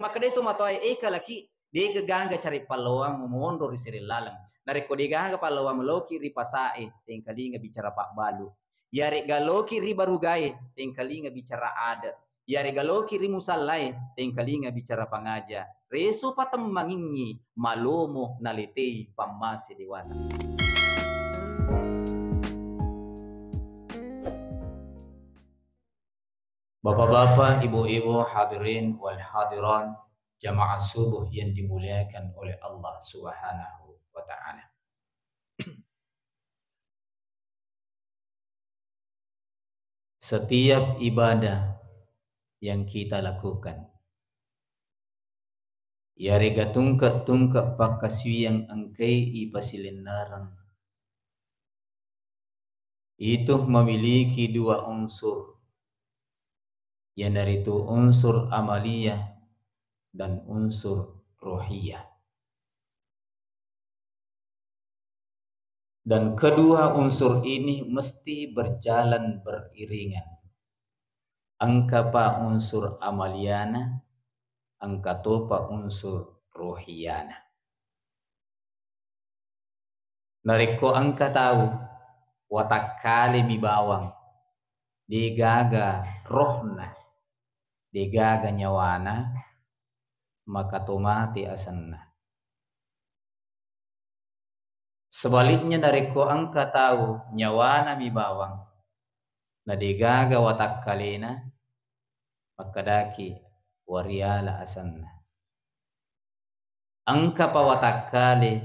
Maka dia itu matoi laki dia gaganga cari palawam momondo di siri lalang. Nariko dia gaganga palawam loki ri pasae tingkali bicara pak balu. Yari galoki ri barugai tingkali bicara ada. Yari galoki ri musallai tingkali bicara pangaja. Resu patem mangingi malomo nalitei pamasi diwana. Bapak-bapak, ibu-ibu, hadirin wal hadiran, jamaah subuh yang dimuliakan oleh Allah Subhanahu wa taala. Setiap ibadah yang kita lakukan, ya rega tungkak pakaswiyang angkai ipasilinarang, itu memiliki dua unsur, yang dari itu unsur amaliyah dan unsur rohiyah. Dan kedua unsur ini mesti berjalan beriringan. Angka pa unsur amaliyana, angka topa unsur rohiyana. Nariko angka tahu watakali mi bawang digaga rohna, digaga nyawana, maka tomati asanna. Sebaliknya dari ko angka tahu nyawana mi bawang na digaga watak kalina, maka daki wariala asanna. Angka pa watak kali,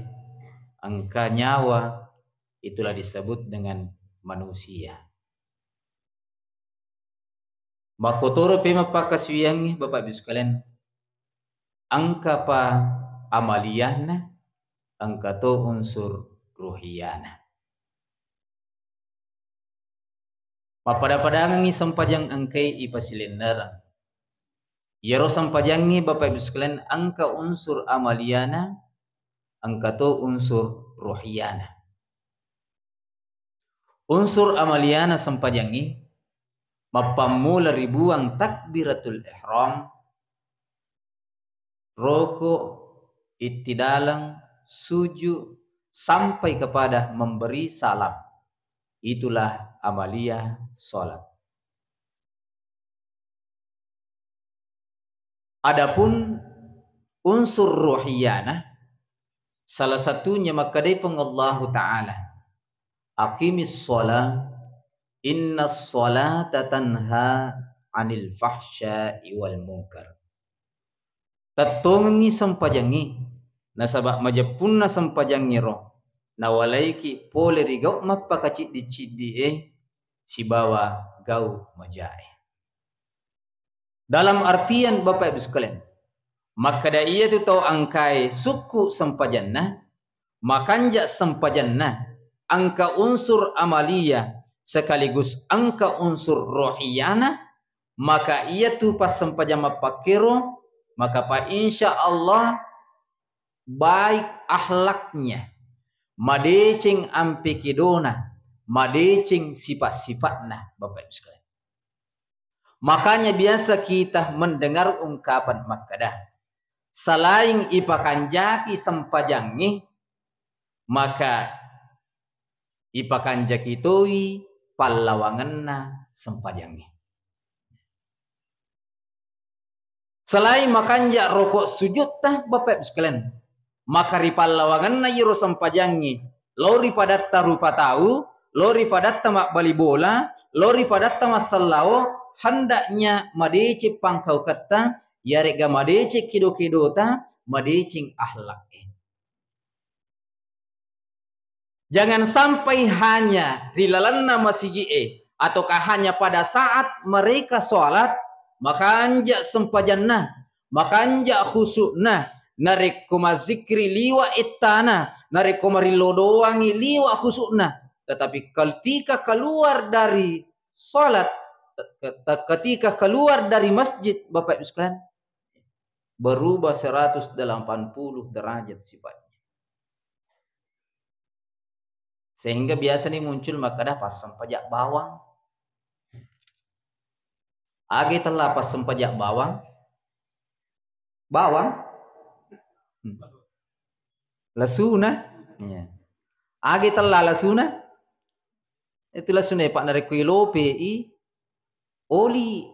angka nyawa itulah disebut dengan manusia. Makotoro pema pakaswiyangi Bapak Ibu sekalian, angka pa amaliyahna, angka to unsur ruhiyana. Mapada-padangangi sampajang angkai ipasilinarang. Yaro sampajangi Bapak Ibu sekalian, angka unsur amaliyana, angka to unsur ruhiyana. Unsur amaliyana sampajangi mapamula ribuang takbiratul ihram, rokok, ittidalang, sujud, sampai kepada memberi salam. Itulah amaliyah salat. Adapun unsur ruhiyana, salah satunya maka dipeng Allah Ta'ala, aqimis sholat, inna sholata tanha anil fahsya'i wal munkar. Tatongi sampajangi nasabak majapunna sampajangi roh nawalaiki pole rigau mapakacid di si bawa gau majae. Dalam artian Bapak Ibu sekalian, maka da iya tu tahu angkai suku sampajanna, makanja sampajanna, angka unsur amaliyah sekaligus angka unsur rohiyana, maka ia tu pas sampajama pakiro, maka pa insya Allah baik akhlaknya, madecing ampikidona, madecing sifat-sifatna Bapak Ibu sekalian. Makanya biasa kita mendengar ungkapan makadah, selain ipakanjaki sampajangi, maka ipakanjaki toi pallawanganna sampajangi. Selain makanja rokok sujud tah Bapak Ibu sekalian, maka ripallawanganna yiro sampajangi, lori padatta rufatau, lori padatta mak bali bola, lori padatta masallao, hendaknya madeci pangkau kata, yarega madeci kido-kidota, madecing akhlak. Jangan sampai hanya rilalanna masigi ataukah hanya pada saat mereka sholat, maka anja sempajanna, maka anja khusukna, narik kumazikri liwa ittana, narik kumarilodowangi liwa khusukna. Tetapi ketika keluar dari sholat, ketika keluar dari masjid Bapak Ibu sekalian, berubah 180 derajat sifatnya. Sehingga biasa nih muncul makadah pas sempajak bawang. Agi telah pas sempajak bawang, bawang, lasuna, ya. Agi telah lasuna, itu lasuna pak nare ilope i oli,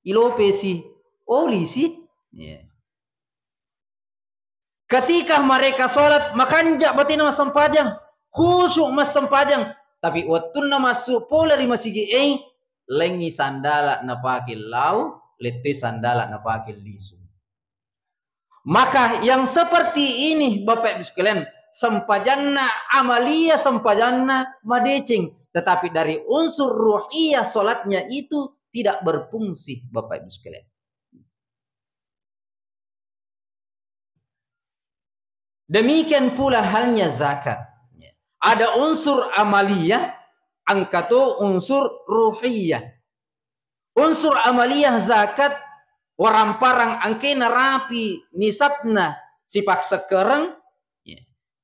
ilope si oli si. Ya. Ketika mereka sholat makanjak batina mas sempajang, khusyuk mas sempajang, tapi waktu na masuk pola di masjid lengi sandala na pakil lau, lete sandala na pakil lisu. Maka yang seperti ini Bapak Ibu sekalian, sempajanna amalia sempajanna madecing, tetapi dari unsur ruhiyah salatnya itu tidak berfungsi Bapak Ibu sekalian. Demikian pula halnya zakat. Ada unsur amaliyah, angkatu unsur ruhiyah. Unsur amaliyah zakat orang parang angkena rapi nisabna sipak sekarang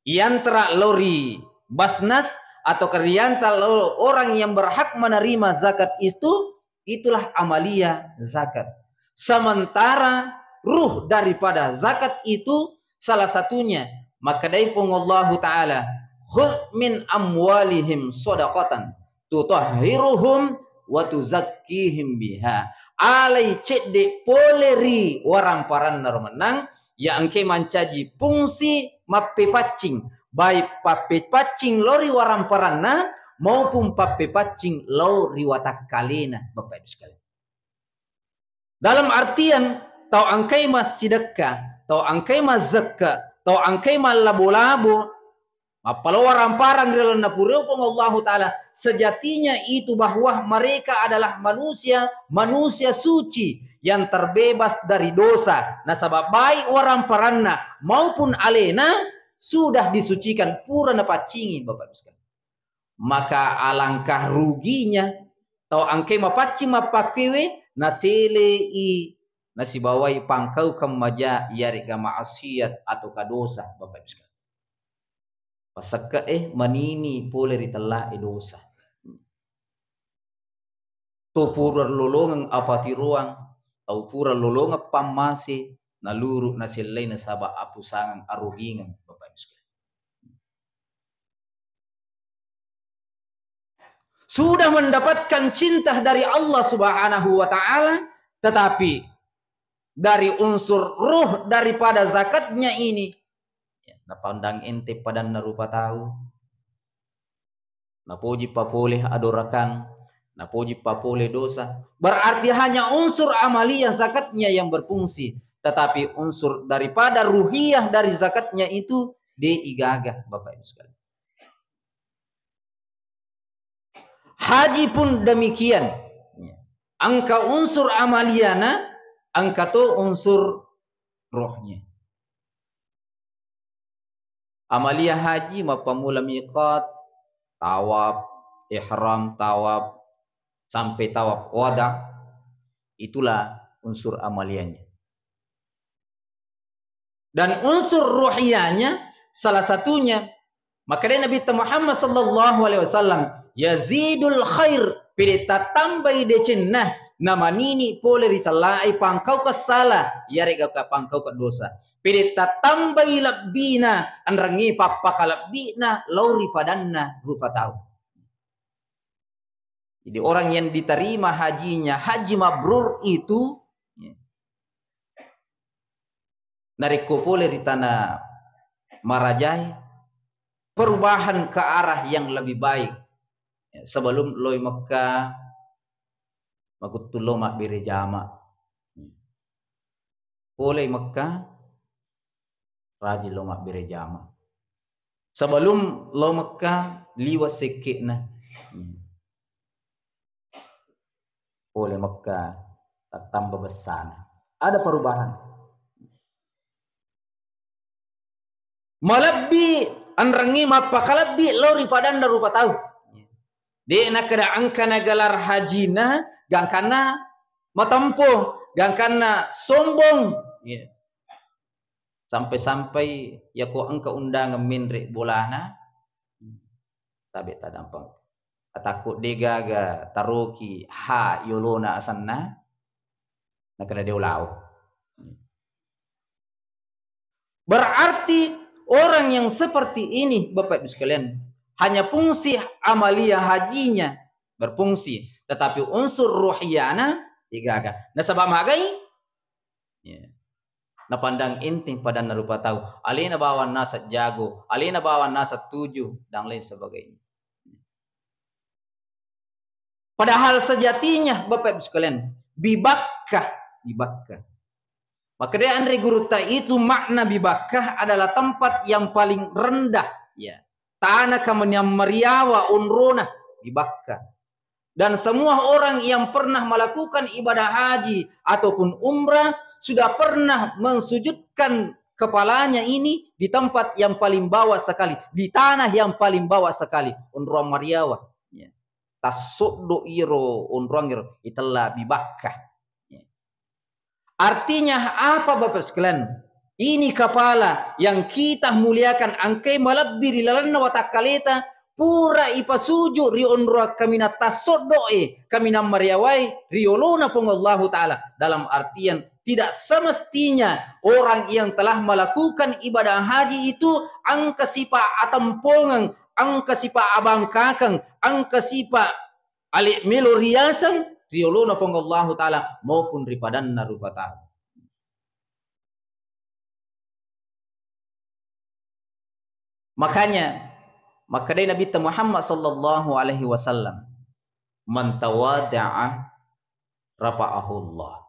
yantara lori basnas atau kerianta orang yang berhak menerima zakat itu, itulah amaliyah zakat. Sementara ruh daripada zakat itu salah satunya maka daipun Allah Ta'ala khudh min amwalihim shadaqatan tutahhiruhum wa tuzakkihim biha alai cedde poleri warang paran menang ya angke mancaji fungsi mappe paccing baik pappe paccing lori warang paranna maupun pappe paccing lori watak kalena Bapak Ibu sekalian. Dalam artian tau angkai mas sedekah, tau angkai mas zakka, tau angkai mas labo-labo, apalo warang parang dalam napureu Allah Ta'ala, sejatinya itu bahwa mereka adalah manusia suci yang terbebas dari dosa. Nasabab baik orang paranna maupun alena sudah disucikan pura napacingi Bapak Ibu sekalian. Maka alangkah ruginya tau angke mapaci mapakewe nasele i nasibawai pangkau kemaja yari ka maasiat atau kadosa Bapak Ibu sekalian. Pasaka manini pole ritala dosa. To pura lolongang apati ruang au pura lolonga pamasi naluru nasilai nasaba apusangan arugingan Bapak Ibu sekalian. Sudah mendapatkan cinta dari Allah Subhanahu wa Ta'ala, tetapi dari unsur ruh daripada zakatnya ini na pandang ente padan na rupa tahu, na poji papoleh adorakang, na poji papoleh dosa. Berarti hanya unsur amaliyah zakatnya yang berfungsi, tetapi unsur daripada ruhiyah dari zakatnya itu diigagah Bapak Ibu sekalian. Haji pun demikian. Angka unsur amaliyana, angka tu unsur rohnya. Amaliyah haji mapamula miqat, tawaf, ihram, tawaf, sampai tawaf wada, itulah unsur amaliyahnya. Dan unsur ruhiyahnya salah satunya, maka Nabi Muhammad sallallahu alaihi wasallam yazidul khair pirita tambai decennah nama nini pole ritalai pangkau kesala yare ka pangkau ke dosa pirita tambai labbina anrangi papa kalabbina lauri padanna rupa tahu. Jadi orang yang diterima hajinya haji mabrur itu nariko pole ritana marajai perubahan ke arah yang lebih baik. Sebelum loi Mekah magutulo mak birejama oleh Mekah rajin lo mak birejama sebelum lo Mekah liwas sekekna oleh Mekah tambah besar ada perubahan malabbi anrangi mapakalabi lo rifadan rupa tahu. Dia nak kena angkana gelar hajina, gang kana matampo, gang kana sombong. Yeah. Sampai-sampai ya ko angka undangan minrek bolana, tabe tadampang. Takut degaga taruki ha yolona asanna, nak kena dia ulau. Berarti orang yang seperti ini, Bapak Ibu sekalian, hanya fungsi amalia hajinya berfungsi, tetapi unsur ruhiyana digagal. Nah sebab magai, ya. Nah pandang inti pada narupa tahu, alina bawa nasat jago, alina bawa nasat 7 dan lain sebagainya. Padahal sejatinya Bapak Ibu sekalian, bibakkah. Maka dia Andre Guruta itu makna bibakkah adalah tempat yang paling rendah, ya. Tanah kemudian meriawa unrona bibakkah. Dan semua orang yang pernah melakukan ibadah haji ataupun umrah sudah pernah mensujudkan kepalanya ini di tempat yang paling bawah sekali, di tanah yang paling bawah sekali, unrua mariawa. Ya. Tasuddu iro unruang iro itulah bibakkah. Ya. Artinya apa Bapak sekalian? Ini kepala yang kita muliakan angkai malabbiri lalanna wa takaleta pura ipa sujud riondra kamina tasoddoe kamina mariawai riolona pongallahu ta'ala. Dalam artian tidak semestinya orang yang telah melakukan ibadah haji itu angka sipa atampongan, angka sipa abang kakang, angka sipa alik melo riasan riolona pongallahu ta'ala maupun ripadanna rupatahu. Maka dari Nabi Muhammad sallallahu alaihi wasallam, man tawada'a rafa'ahullah.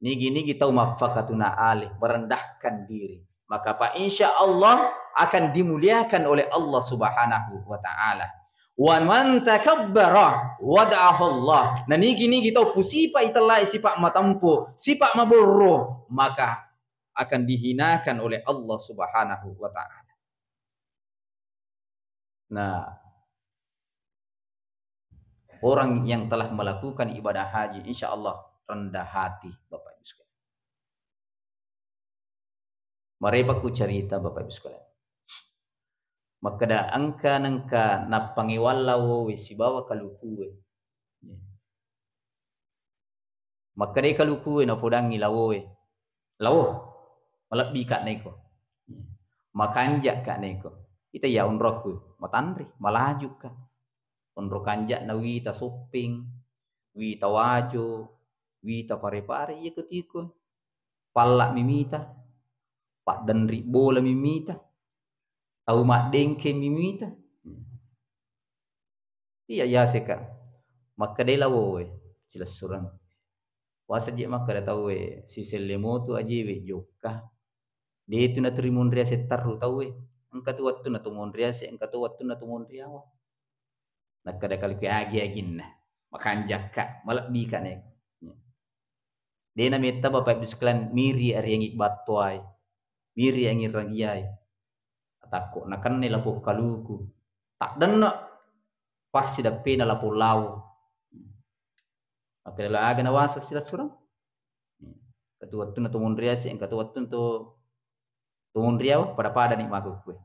Nigi kita mafakatuna alih, merendahkan diri, maka Pak insya Allah akan dimuliakan oleh Allah Subhanahu wa taala. Wa man takabbara wada'ahullah. Nah nigi kita pusipa itulah sifat matampu, sifat maburro, maka akan dihinakan oleh Allah Subhanahu wa taala. Nah, orang yang telah melakukan ibadah haji, insya Allah rendah hati, Bapak Ibu sekalian. Mari aku cerita Bapak Ibu sekalian. Maka da angka na pangiwalawo si bawa kalukuwe. Maka dai kalukuwe na podangi lawowe. Lawo malabbi kat neko. Makanjak kat neko. Kita ya unroku matandri malaju ka unro kanja na wita shopping wita wajo wita pare-pare ya ketiko pala mimita pak denri bola mimita tahu mak dengke mimita iya ya seka maka dai lawo sila surang wasa je maka da tahu si selemo tu aje we jokka de tu na trimun ria setaru tahu angkatu wattu na tumun ria se angkatu wattu na tumun ria wa nakada kali ke agi agin makanjak ka malabbi ka ne de na meta Bapak Ibu sekalian miri ari yang ikbatwai miri yang iragiai atako nakan ne lapo kaluku tak denno pas sida pena lapo lawo akela aga na wasa sila surang katu wattu na tumun ria se angkatu wattu to tumun ria pada ni maku kue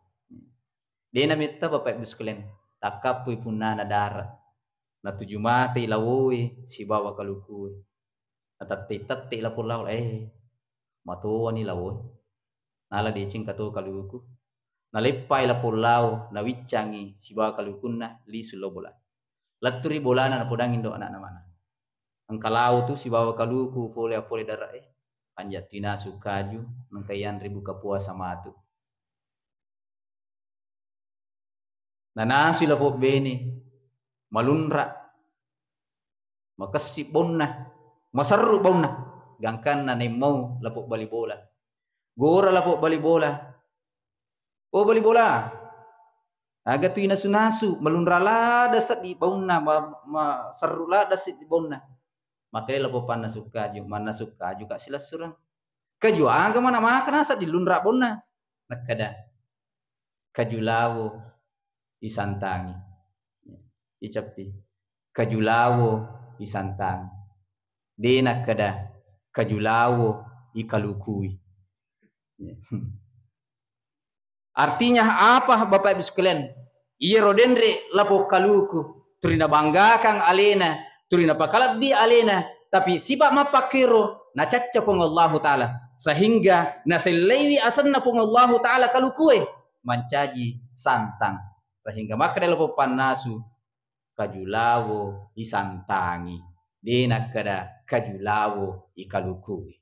de na meta Bapak Ibu sekalian takapui punana dara na 7 mati lawoe si bawa kaluku na tatti la pulau matuwa ni lawoe nala de cing katu kaluku na lepai la pulau na wiccangi si bawa kalukunna li sulo bola laturi bolana na podangin do anak mana angkalau tu si bawa kaluku pole dara panjatina sukaju mengkayan ribu kapuasa matu nanasi lapo bene malunra makasip bonna masarru bonna gangkan na mau lapo bali bola gora lapo bali bola oh bali bola aga tu inasu malunra la dasat di bonna ma sarru la dasat di bonna makanya lapo panna sukaju mana sukaju kak silas surang kaju aga mana makan asat di lunra bonna nakada kajulawo isantangi icapi kajulawo isantangi dena kada kajulawo ikalukui artinya apa Bapak Ibu sekalian iya rodendre lapo kaluku turina banggakan alena turina pakalabbi alena tapi sifat mapakiro na cacca pong Allah Ta'ala sehingga na selewi asanna pong Allah Ta'ala kalau kue mancaji santang sehingga maka dalam panasu kajulawo isantangi dina kada kajulawo ikalukui.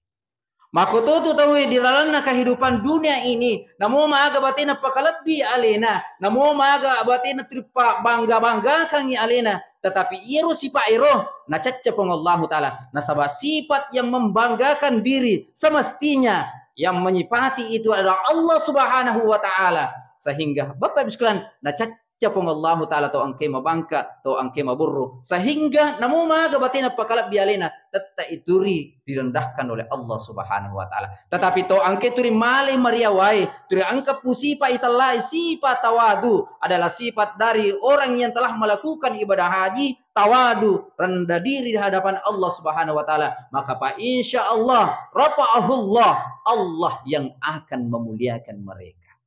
Makututu tahu di dalam kehidupan dunia ini, namo maaga batina pakalabbi alena, namo maaga batina tripa bangga kangi alena, tetapi iro sifat iro na cacca pong Allah Ta'ala nasaba sifat yang membanggakan diri semestinya yang menyifati itu adalah Allah Subhanahu wa Ta'ala sehingga Bapak Ibu sekalian na cacca pong Allah Ta'ala to angke mabangka to angke maburru sehingga namo maaga batina pakalabbi alena tetta ituri direndahkan oleh Allah Subhanahu wa Ta'ala. Tetapi to angke turi male mariawai, turi angka pusipa italai sifat tawadu adalah sifat dari orang yang telah melakukan ibadah haji, tawadu, rendah diri di hadapan Allah Subhanahu wa Ta'ala. Maka pa insyaallah rafa'ahullah, Allah yang akan memuliakan mereka.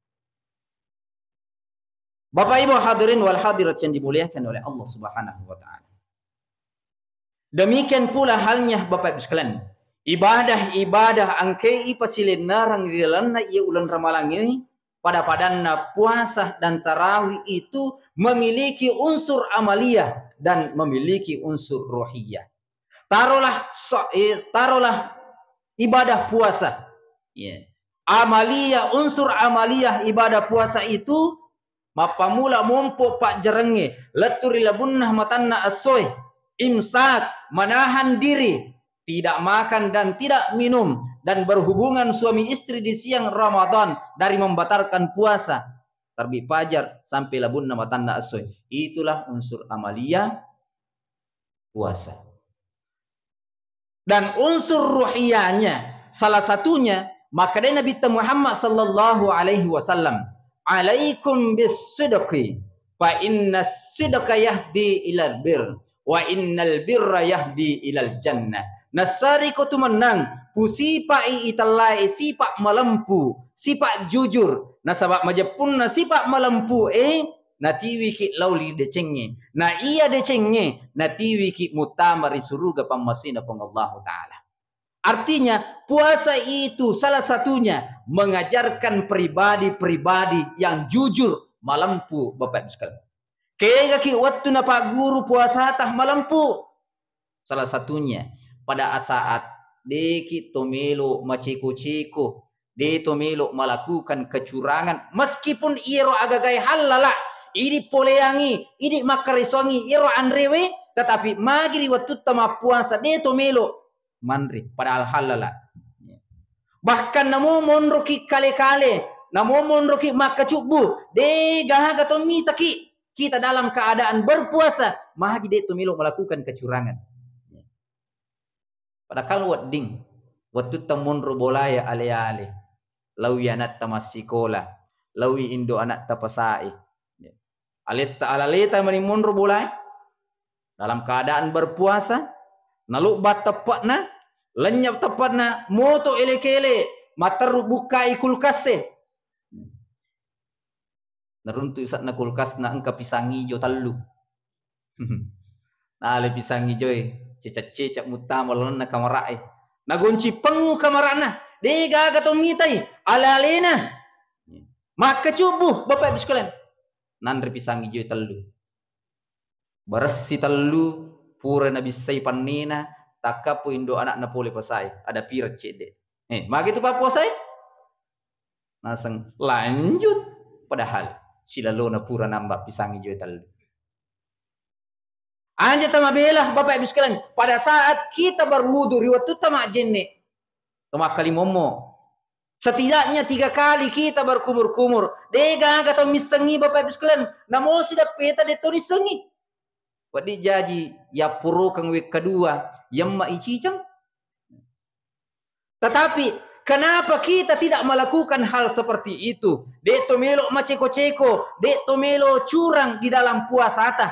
Bapak Ibu hadirin wal hadirat yang dimuliakan oleh Allah Subhanahu wa Ta'ala. Demikian pula halnya Bapak Ibu sekalian, ibadah-ibadah angke ipasilin narang di dalamna ia ulan ramalang ini pada padanna puasa dan tarawih itu memiliki unsur amaliyah dan memiliki unsur ruhiyah. Taruhlah ibadah puasa. Amaliyah, unsur amaliyah ibadah puasa itu mapamula mompo pak jerenge leturi labunnah matanna asoy imsak menahan diri tidak makan dan tidak minum dan berhubungan suami istri di siang Ramadan dari membatalkan puasa terbit fajar sampai labunnah matanna asoy, itulah unsur amaliyah puasa. Dan unsur ruhiyahnya salah satunya maka dari Nabi Muhammad sallallahu alaihi wasallam, alaikum bis-sidqi fa inna as-sidqa yahdi ilal bir wa innal birra yahdi ilal jannah. Nasari ko tumenang pusipai italai sipak melempu sipak jujur nasabak majapun na sipak melempu natiwi ki lauli decenge na iya decenge natiwi ki mutamari suruga pamasina pang Allah Ta'ala. Artinya puasa itu salah satunya mengajarkan pribadi-pribadi yang jujur malampu Bapak Ibu sekalian. Kaya ki waktu na Pak Guru puasa tah malampu. Salah satunya pada saat deki tomelo maciko-ciko, de tomelo melakukan kecurangan meskipun iro agagai halala, ini poleangi, ini makarisongi iro andrewe, tetapi magiri waktu tama puasa de tomelo manri padahal halala. Bahkan namo monroki kale-kale, namo monroki makacubu, de gahaga tomi taki kita dalam keadaan berpuasa, mahagi de tomilo melakukan kecurangan. Padahal wadding, waktu tamonro bolaya ale-ale, lawi anak tamasikola, lawi indo anak tapasai. Aleta alaleta mani monro bolaya dalam keadaan berpuasa, nalubat tepatna, lenyap tepatna, moto ele-kele, matar bukai kulkase. Naruntu isat na kulkas na angka pisang hijau talu. Nale pisang hijau cecak-cecak mutama lalan na kamarai. Nagunci pengu kamarana, dega gato mitai, ala-alena. Maka cubuh Bapak Ibu sekalian. Nandri pisang hijau talu. Bersi talu pura nabi sai panina takapu indo anak na pole pasai ada pirat cede. Maka itu Pak puasai. Nasang lanjut padahal silalo na pura nambah pisang hijau talu. Anja tamabelah Bapak Ibu sekalian, pada saat kita berwudu riwatu tamak jenne, tamak kalimomo, setidaknya 3 kali kita berkumur-kumur. Dega kata misengi Bapak Ibu sekalian, namo sida peta de toni sengi. Wadi jaji ya puro kang wek kedua, yamma icicang. Tetapi kenapa kita tidak melakukan hal seperti itu? Dek tomelo maceko-ceko, dek tomelo curang di dalam puasa ta.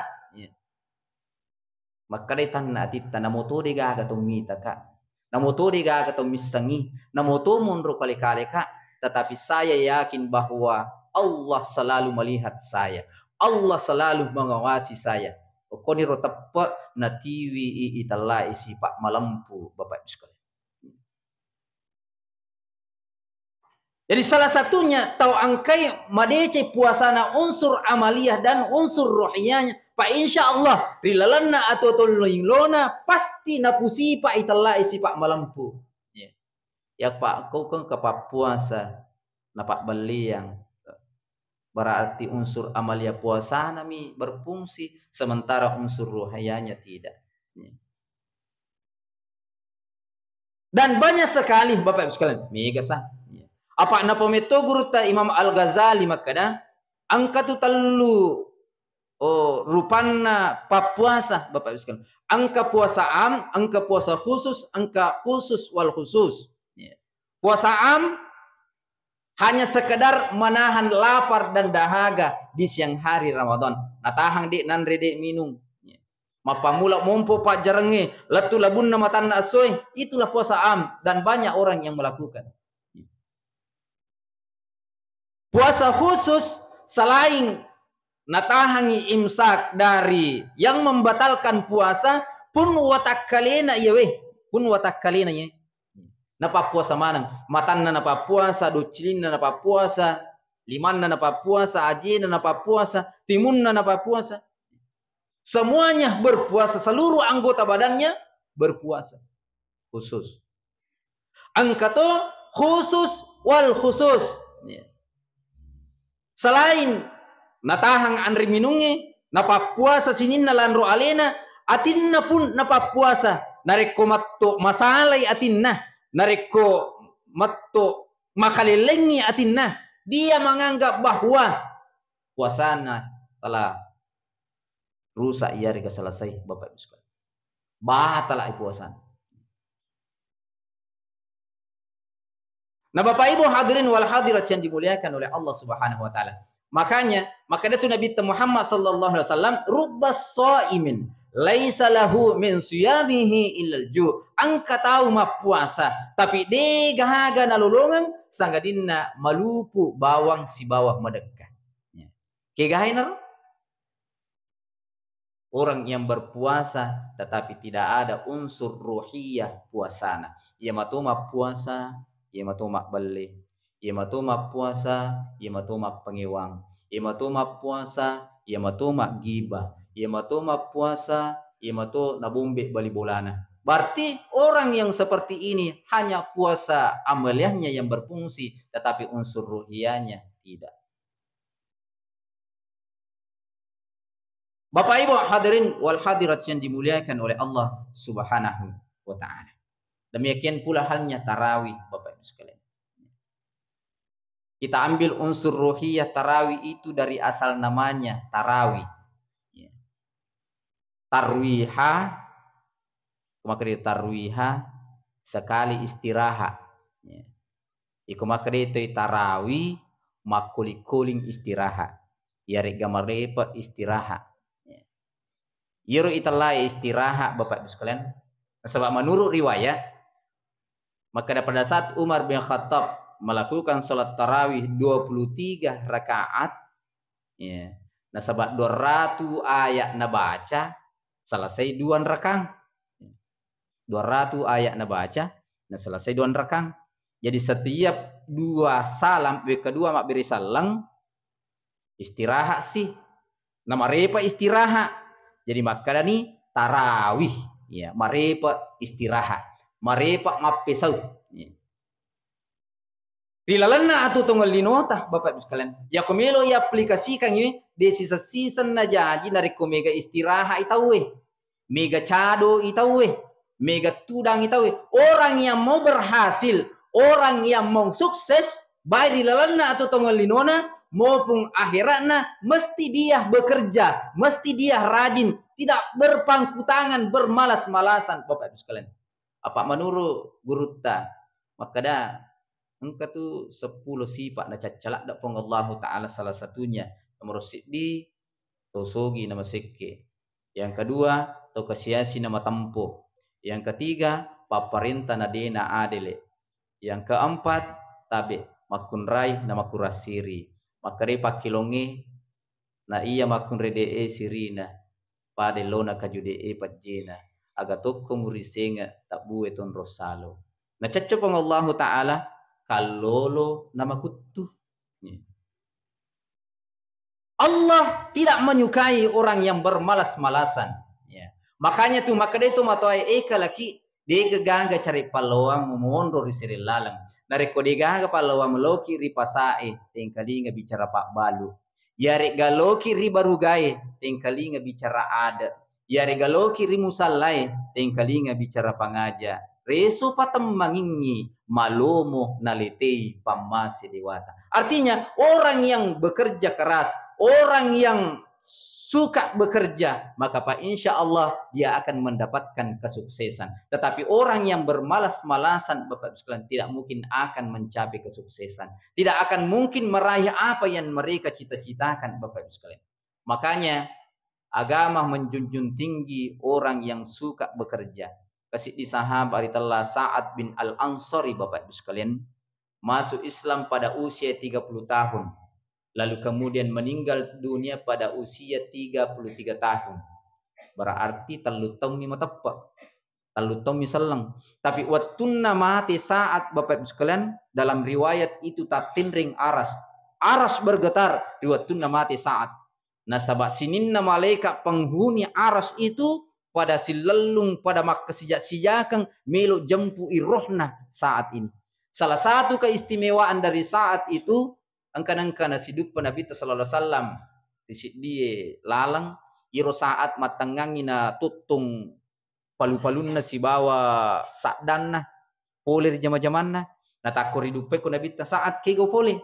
Maka detan atita namoto de gaga to mita ka. Namoto de gaga to misangi, namoto munro kali-kali ka. Tetapi saya yakin bahwa Allah selalu melihat saya. Allah selalu mengawasi saya. Koni ro tepat na tiwi italai si Pak malampu Bapak Ibu sekalian. Jadi salah satunya tau angkai madece puasana unsur amaliyah dan unsur ruhiyahnya. Pak insya Allah rilalana atau tolong pasti napusi pak italah isi pak malampu. Ya pak kau kan kepak puasa napak beli yang berarti unsur amalia puasa nami berfungsi sementara unsur ruhiyahnya tidak. Dan banyak sekali Bapak Ibu sekalian, mega sah. Apa na pemeto guru ta Imam Al-Ghazali makada angka tu telu rupanna papuasa Bapak Ibu sekalian. Angka puasa am, angka puasa khusus, angka khusus wal khusus. Puasa am hanya sekedar menahan lapar dan dahaga di siang hari Ramadan. Natahang di nan rede minum. Mapamula mompo pak jarenge, letu labun nama tanah asoy, itulah puasa am dan banyak orang yang melakukan. Puasa khusus selain natahangi imsak dari yang membatalkan puasa pun watakkalena ya weh, pun watakkalena ya. Napa puasa manang, matanna napa puasa, docilina napa puasa, limanna napa puasa, ajina napa puasa, timunna napa puasa. Semuanya berpuasa, seluruh anggota badannya berpuasa khusus. Angkato khusus wal khusus. Selain natahang andri minungi, napa puasa sinin nalanro alena, atinna pun napa puasa, nareko matto masalai atinna, nareko matto makalilengi atinna. Dia menganggap bahwa puasana telah rusak ia rega selesai Bapak Ibu sekalian. Batal puasana. Nah Bapak Ibu hadirin wal hadirat yang dimuliakan oleh Allah Subhanahu wa taala. Makanya itu Nabi Muhammad sallallahu alaihi wasallam rubbas shaimin laisa lahu min siyamihi illal ju. Angka tahu ma puasa tapi de gahaga nalulungan sangadinna malupu bawang si bawah medekah. Ke gahaina orang yang berpuasa tetapi tidak ada unsur ruhiyah puasana. Ia matuma puasa, ia matuma beli, ia matuma puasa, ia matuma pengiwang, ia matuma puasa, ia matuma gibah, ia matuma puasa, ia matu nabumbe bali bolana. Berarti orang yang seperti ini hanya puasa amaliyahnya yang berfungsi tetapi unsur ruhiyahnya tidak. Bapak Ibu hadirin wal hadirat yang dimuliakan oleh Allah Subhanahu wa taala. Demikian pula halnya tarawih Bapak Ibu sekalian. Kita ambil unsur ruhiyah tarawih itu dari asal namanya tarawih. Tarwiha, maka tarwiha sekali istirahat. Iku maka itu tarawih makuli-kuling istirahat. Yari gamarepa istirahat. Yero italah istirahat Bapak Ibu sekalian. Sebab menurut riwayat maka pada saat Umar bin Khattab melakukan salat tarawih 23 rakaat ya. Nah sebab 200 ayat na baca selesai 2 rakang. 200 ayat na baca nah selesai 2 rakang. Jadi setiap 2 salam kedua mak beri salam istirahat sih. Nama repa istirahat. Jadi maka ni tarawih ya, marepa istirahat, marepa mapesau. Ya. Dilalana atau tunggal linota Bapak Ibu sekalian. Ya komelo ya aplikasikan ini di sisa-sisa na janji dari komega istirahat itawe. Mega cado itawe, mega tudang itawe. Orang yang mau berhasil, orang yang mau sukses, baik dilalana atau tunggal linona maupun akhiratnya mesti dia bekerja, mesti dia rajin, tidak berpangku tangan, bermalas-malasan Bapak Ibu sekalian. Apa menurut guru ta? Maka dah engkau tu 10 sifat na cacalak dak pong Allah taala salah satunya nomor siddi tosogi nama sekke. Yang kedua to kasiasi nama tempo. Yang ketiga paparintah na dena adele. Yang keempat tabe makun rai nama kurasiri. Maka repa kilonge na iya makun rede sirina pada lona kajude pajena aga tokko murisenga tak bueton rosalo. Na cacapong Allah taala kalolo nama kuttu. Allah tidak menyukai orang yang bermalas-malasan. Ya. Makanya tuh maka dia itu matoai laki dia gegangga cari paluang mundur di siri lalang. Nareko digangga paluang loki ripasai tingkali nggak bicara Pak Balu. Yari galoki ribarugai tingkali nggak bicara ada. Yari galoki rimusallai tingkali nggak bicara pangaja. Reso patem mangingi malomo nalitei pamasi dewata. Artinya orang yang bekerja keras, orang yang suka bekerja, maka Pak insya Allah dia akan mendapatkan kesuksesan. Tetapi orang yang bermalas-malasan, Bapak sekalian, tidak mungkin akan mencapai kesuksesan. Tidak akan mungkin meraih apa yang mereka cita-citakan, Bapak sekalian. Makanya agama menjunjung tinggi orang yang suka bekerja. Kasih di sahabat Aritallah Sa'ad bin Al-Ansari, Bapak Ibu sekalian, masuk Islam pada usia 30 tahun. Lalu kemudian meninggal dunia pada usia 33 tahun. Berarti talutong ni matapa. Talutong ni selang. Tapi wattunna mati saat, Bapak Ibu sekalian, dalam riwayat itu tatinring aras. Aras bergetar di wattunna mati saat. Nasabak sininna malaikat penghuni aras itu pada silelung pada mak kesijak-sijakan melu jempu irohna saat ini. Salah satu keistimewaan dari saat itu angkan-angkan hidup Nabi sallallahu alaihi wasallam dia lalang iro saat matangangina tutung palu-palunna si bawa sakdanna pole di jama-jamanna na takor hidup ko Nabi saat kego pole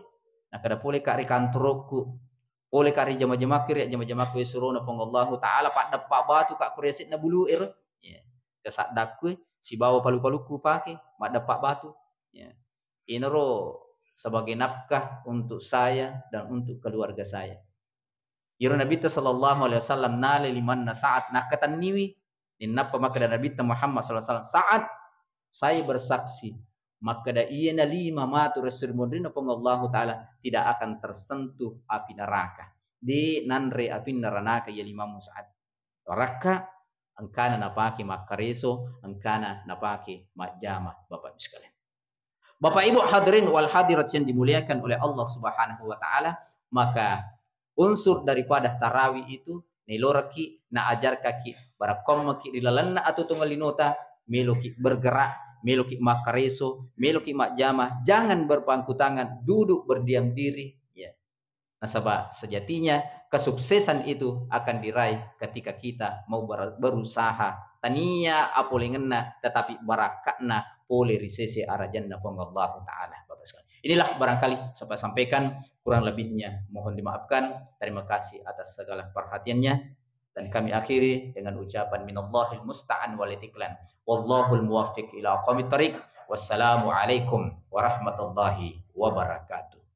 na kada pole ka rikantorku oleh kari jama-jama kiri jama-jama ku suruna pangallahu taala pak dapat batu kak kuresit na buluir ya kesak dakku si bawa palu-paluku pakai mak dapat batu ya inero sebagai nafkah untuk saya dan untuk keluarga saya. Iro Nabi sallallahu alaihi wasallam nale limanna saat nakatan niwi ninapa maka Nabi Muhammad sallallahu alaihi wasallam saat saya bersaksi maka da iya na lima matu rasul mudrina pangallahu taala tidak akan tersentuh api neraka di nanre api neraka ya lima musaat neraka angkana napaki makareso angkana napaki majama Bapak sekalian. Bapak Ibu hadirin wal hadirat yang dimuliakan oleh Allah Subhanahu wa taala, maka unsur daripada tarawih itu niloraki na ajar kaki barakom maki dilalanna atau tunggalinota meloki bergerak meloki makareso, meloki makjama, jangan berpangku tangan, duduk berdiam diri. Ya. Nasabah sejatinya kesuksesan itu akan diraih ketika kita mau berusaha. Tania apolingenna tetapi barakatna pole risese arah jannah Allah taala. Bapak sekalian. Inilah barangkali saya sampaikan, kurang lebihnya mohon dimaafkan. Terima kasih atas segala perhatiannya. Dan kami akhiri dengan ucapan minallahil musta'an wal itiklan. Wallahul muwaffiq ila aqwamit thariq. Wassalamu alaikum warahmatullahi wabarakatuh.